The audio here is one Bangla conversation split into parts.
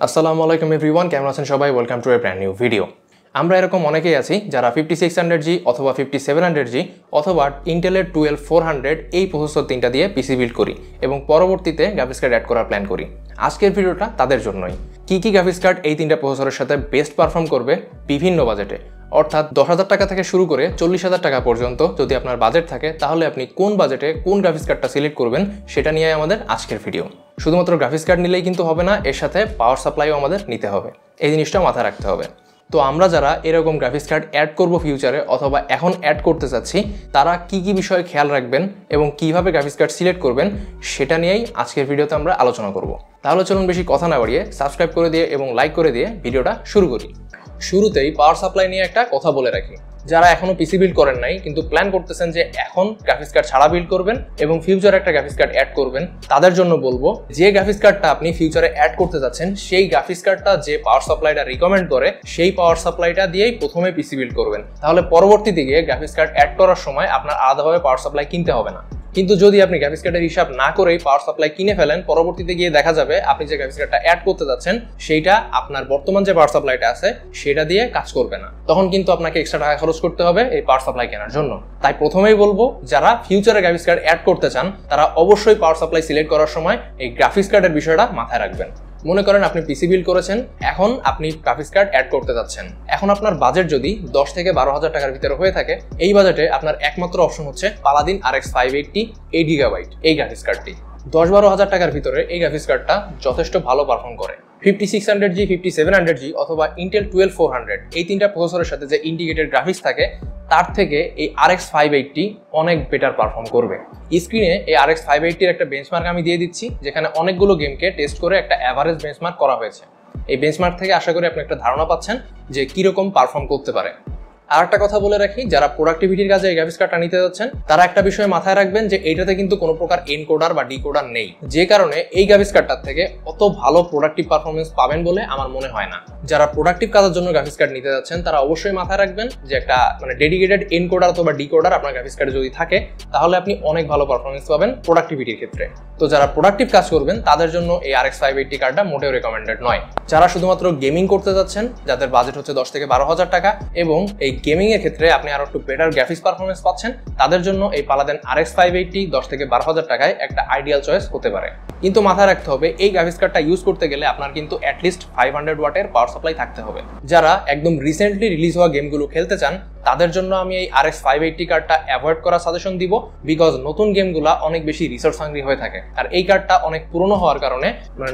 আসসালামু আলাইকুম এভরিওয়ান, কেমন আছেন সবাই? Welcome to A brand new video. আমরা এরকম অনেকেই আছি যারা 5600G অথবা 5700G অথবা ইন্টেলের 12400 এই প্রসেসর তিনটা দিয়ে পিসি বিল্ড করি এবং পরবর্তীতে গ্রাফিক্স কার্ড অ্যাড করার প্ল্যান করি। আজকের ভিডিওটা তাদের জন্যই। কি গ্রাফিক্স কার্ড এই তিনটা প্রসেসরের সাথে বেস্ট পারফর্ম করবে বিভিন্ন বাজেটে, অর্থাৎ 10,000 টাকা থেকে শুরু করে 40,000 টাকা পর্যন্ত যদি আপনার বাজেট থাকে তাহলে আপনি কোন বাজেটে কোন গ্রাফিক্স কার্ডটা সিলেক্ট করবেন সেটা নিয়ে আমাদের আজকের ভিডিও। শুধুমাত্র গ্রাফিক্স কার্ড নিলেই কিন্তু হবে না, এর সাথে পাওয়ার সাপ্লাইও আমাদের নিতে হবে, এই জিনিসটা মাথায় রাখতে হবে। তো আমরা যারা এরকম গ্রাফিক্স কার্ড অ্যাড করব ফিউচারে অথবা এখন অ্যাড করতে চাচ্ছি, তারা কি বিষয়ে খেয়াল রাখবেন এবং কিভাবে গ্রাফিক্স কার্ড সিলেক্ট করবেন সেটা নিয়েই আজকের ভিডিওতে আমরা আলোচনা করব। তাহলে চলুন বেশি কথা না বাড়িয়ে সাবস্ক্রাইব করে দিয়ে এবং লাইক করে দিয়ে ভিডিওটা শুরু করি। শুরুতেই পাওয়ার সাপ্লাই নিয়ে একটা কথা বলে রাখি। যারা এখনো পিসি বিল্ড করেন নাই কিন্তু প্ল্যান করতেছেন যে এখন গ্রাফিক্স কার্ড ছাড়া বিল্ড করবেন এবং ফিউচারে একটা গ্রাফিক্স কার্ড অ্যাড করবেন, তাদের জন্য বলবো যে গ্রাফিক্স কার্ডটা আপনি ফিউচারে অ্যাড করতে যাচ্ছেন সেই গ্রাফিক্স কার্ডটা যে পাওয়ার সাপ্লাইটা রিকমেন্ড করে সেই পাওয়ার সাপ্লাইটা দিয়েই প্রথমে পিসি বিল্ড করবেন। তাহলে পরবর্তীতে গিয়ে গ্রাফিক্স কার্ড অ্যাড করার সময় আপনার আলাদাভাবে পাওয়ার সাপ্লাই কিনতে হবে না। কিন্তু যদি আপনি গ্রাফিক্স কার্ডের হিসাব না করেই পাওয়ার সাপ্লাই কিনে ফেলেন, পরবর্তীতে গিয়ে দেখা যাবে আপনি যে গ্রাফিক্স কার্ডটা অ্যাড করতে যাচ্ছেন সেইটা আপনার বর্তমান যে পাওয়ার সাপ্লাইটা আছে সেটা দিয়ে কাজ করবে না। তখন কিন্তু আপনাকে এক্সট্রা টাকা খরচ করতে হবে এই পাওয়ার সাপ্লাই কেনার জন্য। তাই প্রথমেই বলবো যারা ফিউচারে গ্রাফিক্স কার্ড অ্যাড করতে চান তারা অবশ্যই পাওয়ার সাপ্লাই সিলেক্ট করার সময় এই গ্রাফিক্স কার্ডের বিষয়টা মাথায় রাখবেন। মনে করেন আপনি পিসি বিল্ড করেছেন, এখন আপনি গ্রাফিক্স কার্ড অ্যাড করতে যাচ্ছেন। এখন আপনার বাজেট যদি 10 থেকে 12,000 টাকার ভিতরে হয়ে থাকে, এই বাজেটে আপনার একমাত্র অপশন হচ্ছে পালাদিন RX 580 8GB এই গ্রাফিক্স কার্ডটি। 10-12,000 টাকার ভিতরে এই গ্রাফিক্স কার্ডটা যথেষ্ট ভালো পারফর্ম করে। 5600G 5700G অথবা ইন্টেল 12400 এই তিনটা প্রসেসরের সাথে যে ইন্টিগ্রেটেড গ্রাফিক্স থাকে তার থেকে এই RX 580 অনেক বেটার পারফর্ম করবে। স্ক্রিনে এই RX 580 এর একটা বেঞ্চমার্ক আমি দিয়ে দিচ্ছি, যেখানে অনেকগুলো গেমকে টেস্ট করে একটা অ্যাভারেজ বেঞ্চমার্ক করা হয়েছে। এই বেঞ্চমার্ক থেকে আশা করি আপনি একটা ধারণা পাচ্ছেন যে কিরকম পারফর্ম করতে পারে। আর একটা কথা বলে রাখি, যারা প্রোডাক্টিভিটির কাজে এই গ্রাফিক্স কার্ডটা নিতে যাচ্ছেন তারা একটা বিষয় মাথায় রাখবেন যে এইটাতে কিন্তু কোনো প্রকার এনকোডার বা ডিকোডার নেই, যে কারণে এই গ্রাফিক্স কার্ডটার থেকে অত ভালো প্রোডাক্টিভ পারফরমেন্স পাবেন বলে আমার মনে হয় না। যারা প্রোডাক্টিভ কাজের জন্য গ্রাফিক্স কার্ড নিতে যাচ্ছেন তারা অবশ্যই মাথায় রাখবেন যে একটা ডেডিকেটেড এনকোডার অথবা ডিকোডার আপনার গ্রাফিক্স কার্ডে যদি থাকে তাহলে আপনি অনেক ভালো পারফরমেন্স পাবেন প্রোডাক্টিভিটির ক্ষেত্রে। তো যারা প্রোডাক্টিভ কাজ করবেন তাদের জন্য এই RX 580 কার্ডটা মোটেও রেকমেন্ডেড নয়। যারা শুধুমাত্র গেমিং করতে যাচ্ছেন, যাদের বাজেট হচ্ছে 10 থেকে 12,000 টাকা এবং এই গেমিং এর ক্ষেত্রে আপনি আরো একটু বেটার গ্রাফিক্স পারফরমেন্স পাচ্ছেন, তাদের জন্য এই পালাদিন RX 580 10 থেকে 12,000 টাকায় একটা আইডিয়াল চয়েস হতে পারে। কিন্তু মাথায় রাখতে হবে এই গ্রাফিক্স কার্ডটা ইউজ করতে গেলে আপনার কিন্তু অ্যাটলিস্ট 500 ওয়াটের পাওয়ার সাপ্লাই থাকতে হবে। যারা একদম রিসেন্টলি রিলিজ হওয়া গেমগুলো খেলতে চান তাদের জন্য আমি এই RX 580 কার্ডটা অ্যাভয়েড করার সাজেশন দিব, বিকজ নতুন গেমগুলা অনেক বেশি রিসোর্স হাংরি হয়ে থাকে আর এই কার্ডটা অনেক পুরনো হওয়ার কারণে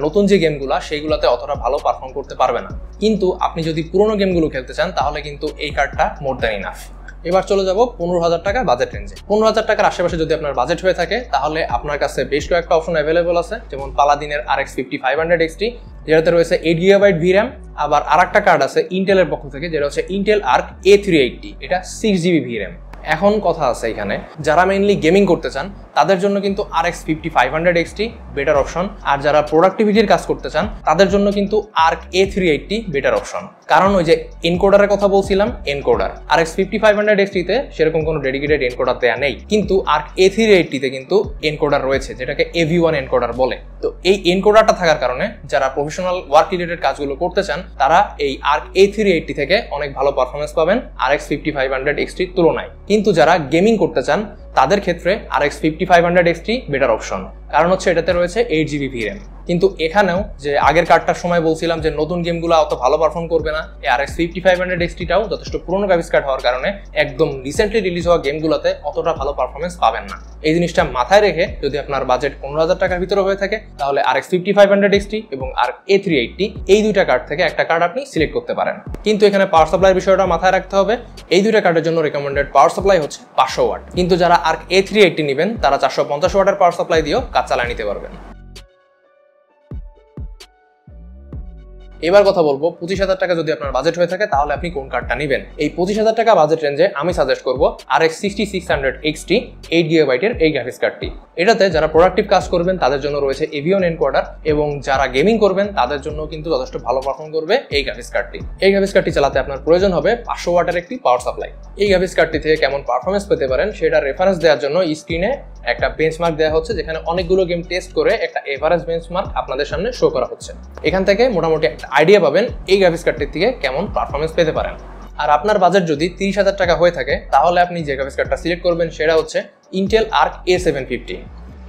নতুন যে গেমগুলা সেইগুলোতে অতটা ভালো পারফর্ম করতে পারবে না। কিন্তু আপনি যদি পুরনো গেমগুলো খেলতে চান তাহলে কিন্তু এই কার্ডটা মোর দ্যান ইনাফ। এবার চলে যাব 15,000 টাকা বাজেট রেঞ্জে। 15,000 টাকার আশেপাশে যদি আপনার বাজেট হয়ে থাকে তাহলে আপনার কাছে বেশ কয়েকটা অপশন অ্যাভেলেবল আছে, যেমন পালাদিনের RX 5500 XT যেটাতে রয়েছে 8GB VRAM। আবার আরেকটা কার্ড আছে ইন্টেলের পক্ষ থেকে যেটা হচ্ছে ইন্টেল আর্ক A380, এটা 6GB VRAM। এখন কথা আছে এখানে, যারা মেইনলি গেমিং করতে চান তাদের জন্য কিন্তু RX 5500 XT বেটার অপশন, আর যারা প্রোডাক্টিভিটির কাজ করতে চান তাদের জন্য কিন্তু আর্ক A380 বেটার অপশন। কারণ ওই যে এনকোডারের কথা বলছিলাম, এনকোডার RX 5500 XT তে সেরকম কোনো ডেডিকেটেড এনকোডার দেয়া নেই, কিন্তু আর্ক A380 তে কিন্তু এনকোডার রয়েছে যেটাকে AV1 এনকোডার বলে। তো এই এনকোডারটা থাকার কারণে যারা প্রফেশনাল ওয়ার্ক রিলেটেড কাজগুলো করতে চান তারা এই আর্ক A380 থেকে অনেক ভালো পারফরমেন্স পাবেন RX 5500 XT তুলনায়। কিন্তু যারা গেমিং করতে চান তাদের ক্ষেত্রে RX 5500 XT বেটার অপশন, কারণ হচ্ছে এটাতে রয়েছে 8GB VRAM। কিন্তু এখানেও যে আগের কার্ডটার সময় বলছিলাম যে নতুন গেমগুলো অত ভালো পারফর্ম করবে না, এই RX 5500 XTটাও যথেষ্ট পুরনো গ্রাফিক্স কার্ড হওয়ার কারণে একদম রিসেন্টলি রিলিজ হওয়া গেমগুলোতে অতটা ভালো পারফরমেন্স পাবেন না। এই জিনিসটা মাথায় রেখে যদি আপনার বাজেট 15,000 টাকার ভিতরে হয়ে থাকে তাহলে RX 5500 XT এবং ARC A380 এই দুইটা কার্ড থেকে একটা কার্ড আপনি সিলেক্ট করতে পারেন। কিন্তু এখানে পাওয়ার সাপ্লাইয়ের বিষয়টা মাথায় রাখতে হবে, এই দুইটা কার্ডের জন্য রেকমেন্ডেড পাওয়ার সাপ্লাই হচ্ছে 500 ওয়াট। কিন্তু যারা ARC A380 নেবেন তারা 450 ওয়াটের পাওয়ার সাপ্লাই দিয়েও কাজ চালিয়ে নিতে পারবেন। এবার কথা বলবো 25,000 টাকা যদি আপনার বাজেট হয়ে থাকে তাহলে আপনি কোন কার্ডটা নেবেন। এই 25,000 টাকা বাজেট রেঞ্জে আমি সাজেস্ট করবো RX 5600XT 8GB এর এই গ্রাফিক্স কার্ডটি। এটাতে যারা প্রোডাক্টিভ কাজ করবেন তাদের জন্য রয়েছে এভিয়ন এনকোডার এবং যারা গেমিং করবেন তাদের জন্য কিন্তু যথেষ্ট ভালো পারফর্ম করবে এই গ্রাফিক্স কার্ডটি। এই গ্রাফিক্স কার্ডটি চালাতে আপনার প্রয়োজন হবে 500 ওয়াটের একটি পাওয়ার সাপ্লাই। এই গ্রাফিক্স কার্ডটি থেকে কেমন পারফরমেন্স পেতে পারেন সেটা রেফারেন্স দেওয়ার জন্য স্ক্রিনে একটা বেঞ্চমার্ক দেওয়া হচ্ছে, যেখানে অনেকগুলো গেম টেস্ট করে একটা এভারেজ বেঞ্চমার্ক আপনাদের সামনে শো করা হচ্ছে। এখান থেকে মোটামুটি একটা আইডিয়া পাবেন এই গ্রাফিক্স কার্ডটির থেকে কেমন পারফরমেন্স পেতে পারেন। আর আপনার বাজেট যদি 30,000 টাকা হয়ে থাকে তাহলে আপনি যে গ্রাফিক্স কার্ডটা সিলেক্ট করবেন সেটা হচ্ছে ইন্টেল আর্ক A750।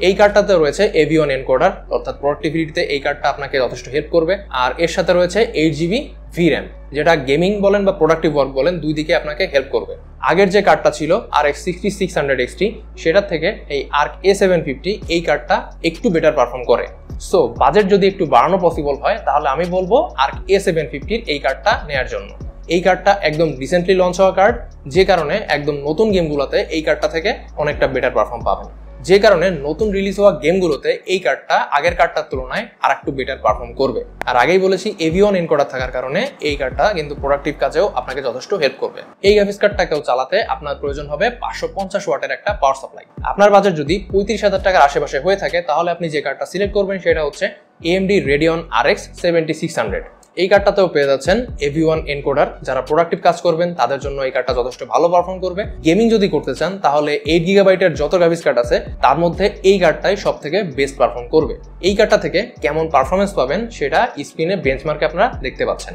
এই কার্ডটাতে রয়েছে এভিয়ন এনকোডার, অর্থাৎ প্রোডাক্টিভিটিতে এই কার্ডটা আপনাকে যথেষ্ট হেল্প করবে। আর এর সাথে রয়েছে 8GB VRAM, যেটা গেমিং বলেন বা প্রোডাক্টিভ ওয়ার্ক বলেন দুই দিকে আপনাকে হেল্প করবে। আগের যে কার্ডটা ছিল RX 6600XT সেটার থেকে এই আর্ক A750 এই কার্ডটা একটু বেটার পারফর্ম করে। সো বাজেট যদি একটু বাড়ানো পসিবল হয় তাহলে আমি বলবো আর্ক A750 এই কার্ডটা নেওয়ার জন্য। এই কার্ডটা একদম রিসেন্টলি লঞ্চ হওয়া কার্ড, যে কারণে একদম নতুন গেমগুলোতে এই কার্ডটা থেকে অনেকটা বেটার পারফর্ম পাবেন। যে কারণে নতুন রিলিজ হওয়া গেমগুলোতে এই কার্ডটা আগের কার্ডটার তুলনায় আরেকটু বেটার পারফর্ম করবে। আর আগেই বলেছি এভিয়ন এনকোডার থাকার কারণে এই কার্ডটা কিন্তু প্রোডাক্টিভ কাজেও আপনাকে যথেষ্ট হেল্প করবে। এই গ্রাফিক্স কার্ডটাকেও চালাতে আপনার প্রয়োজন হবে 550 ওয়াটের একটা পাওয়ার সাপ্লাই। আপনার বাজেট যদি 35,000 টাকার আশেপাশে হয়ে থাকে তাহলে আপনি যে কার্ডটা সিলেক্ট করবেন সেটা হচ্ছে AMD Radeon RX 7600। এই কার্ডটাতেও পেয়ে যাচ্ছেন এভিওয়ান এনকোডার। যারা প্রোডাক্টিভ কাজ করবেন তাদের জন্য এই কার্ডটা যথেষ্ট ভালো পারফর্ম করবে। গেমিং যদি করতে চান তাহলে 8GB এর যত গ্রাফিক্স কার্ড আছে তার মধ্যে এই কার্ডটাই সব থেকে বেস্ট পারফর্ম করবে। এই কার্ডটা থেকে কেমন পারফরমেন্স পাবেন সেটা স্ক্রিনে বেঞ্চমার্কে আপনারা দেখতে পাচ্ছেন।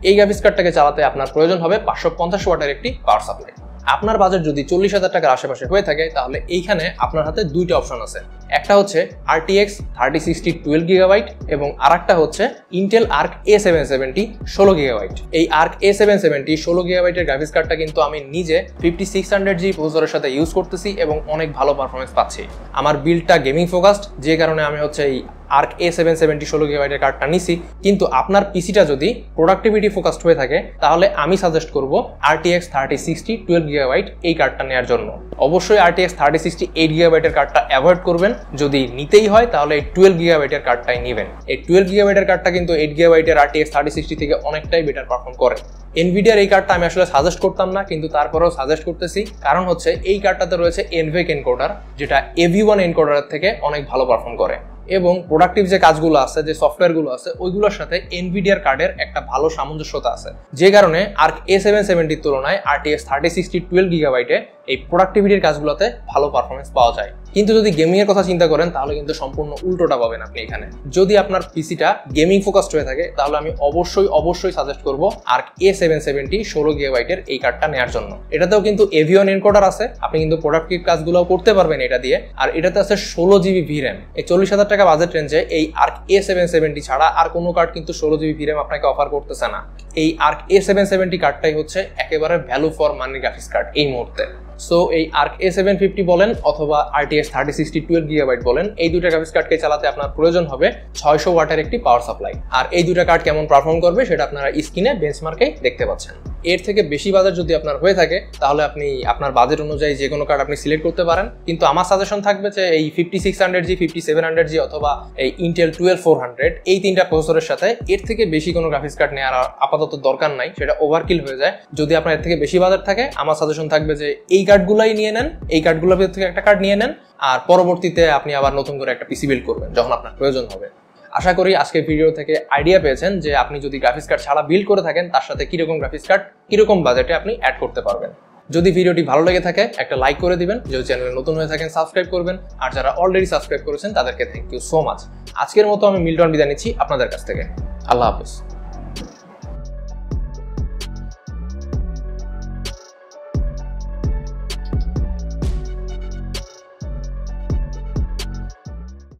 এই গ্রাফিক্স কার্ডটাকে চালাতে আপনার প্রয়োজন হবে 550 ওয়াটের একটি পাওয়ার সাপ্লাই। আপনার বাজেট যদি 40,000 টাকার আশেপাশে হয়ে থাকে তাহলে এইখানে আপনার হাতে দুইটা অপশন আছে। একটা হচ্ছে RTX 3060 12GB এবং আরেকটা হচ্ছে ইন্টেল আর্ক A770 16GB। এই আর্ক A770 16GB এর গ্রাফিক্স কার্ডটা কিন্তু আমি নিজে 5600G প্রসেসরের সাথে ইউজ করতেছি এবং অনেক ভালো পারফরমেন্স পাচ্ছি। আমার বিল্ডটা গেমিং ফোকাসড, যে কারণে আমি হচ্ছে এই আর্ক A770 16GB এর কার্ডটা নিছি। কিন্তু আপনার পিসিটা যদি প্রোডাক্টিভিটি ফোকাসড হয়ে থাকে তাহলে আমি সাজেস্ট করব RTX 3060 12GB এই কার্ডটা নেওয়ার জন্য। অবশ্যই RTX 3060 8GB এর কার্ডটা অ্যাভয়েড করবেন। যদি নিতেই হয় তাহলে এই 12GB এর কার্ডটাই নেবেন। এই 12GB এর কার্ডটা কিন্তু 8GB এর RTX 3060 থেকে অনেকটাই বেটার পারফর্ম করে। এনভিডিয়ার এই কার্ডটা আমি আসলে সাজেস্ট করতাম না, কিন্তু তারপরেও সাজেস্ট করতেছি, কারণ হচ্ছে এই কার্ডটাতে রয়েছে এনভেক এনকোডার, যেটা AV1 এনকোডারের থেকে অনেক ভালো পারফর্ম করে এবং প্রোডাক্টিভ যে কাজগুলো আছে, যে সফটওয়্যারগুলো আছে ওইগুলোর সাথে এনভিডিয়ার কার্ডের একটা ভালো সামঞ্জস্যতা আছে, যে কারণে আর্ক A770 তুলনায় RTX 3060 12GB এই প্রোডাক্টিভিটির কাজগুলোতে ভালো পারফরমেন্স পাওয়া যায়। কিন্তু যদি গেমিং এর কথা চিন্তা করেন তাহলে কিন্তু সম্পূর্ণ উল্টোটা পাবেন আপনি এখানে। যদি আপনার পিসিটা গেমিং ফোকাসড হয়ে থাকে তাহলে আমি অবশ্যই সাজেস্ট করব আর্ক A770 16GB এর এই কার্ডটা নেওয়ার জন্য। এটাতেও কিন্তু এভিয়ন এনকোডার আছে, আপনি কিন্তু প্রোডাক্টিভ কাজগুলোও করতে পারবেন এটা দিয়ে। আর এটাতে আছে 16GB VRAM। এই 40,000 টাকা বাজেট রেঞ্জে এই আর্ক A770 ছাড়া আর কোনো কার্ড কিন্তু 16GB VRAM আপনাকে অফার করতেছে না। এই আর্ক A770 কার্ডটাই হচ্ছে একেবারে value for money graphics card এই মুহূর্তে। সো এই আর্ক A750 বলেন অথবা RTX 3060 12GB বলেন, এই দুটো গ্রাফিক্স কার্ডকে চালাতে আপনার প্রয়োজন হবে 600 ওয়াটের একটি পাওয়ার সাপ্লাই। আর এই দুটো কার্ড কেমন পারফর্ম করবে সেটা আপনারা স্ক্রিনে বেঞ্চমার্কেই দেখতে পাচ্ছেন। এর থেকে বেশি বাজেট যদি আপনার হয়ে থাকে তাহলে আপনি আপনার বাজেট অনুযায়ী যে কোনো কার্ড আপনি সিলেক্ট করতে পারেন, কিন্তু আমার সাজেশন থাকবে যে এই 5600G 5700G অথবা এই ইন্টেল 12400 এই তিনটা প্রসেসরের সাথে এর থেকে বেশি কোনো গ্রাফিক্স কার্ড নেওয়ার আপাতত দরকার নাই, সেটা ওভারকিল হয়ে যায়। যদি আপনার এর থেকে বেশি বাজেট থাকে আমার সাজেশন থাকবে যে এই কার্ডগুলাই নিয়ে নেন, এই কার্ডগুলোর ভিতর থেকে একটা কার্ড নিয়ে নেন, আর পরবর্তীতে আপনি আবার নতুন করে একটা পিসি বিল্ড করবেন যখন আপনার প্রয়োজন হবে। আশা করি আজকের ভিডিও থেকে আইডিয়া পেয়েছেন যে আপনি যদি গ্রাফিক্স কার্ড ছাড়া বিল্ড করে থাকেন তার সাথে কিরকম গ্রাফিক্স কার্ড কিরকম বাজেটে আপনি অ্যাড করতে পারবেন। যদি ভিডিওটি ভালো লেগে থাকে একটা লাইক করে দিবেন, যদি চ্যানেলে নতুন হয়ে থাকেন সাবস্ক্রাইব করবেন, আর যারা অলরেডি সাবস্ক্রাইব করেছেন তাদেরকে থ্যাংক ইউ সো মাচ। আজকের মতো আমি মিল্টন বিদায় নিচ্ছি আপনাদের কাছ থেকে। আল্লাহ হাফেজ।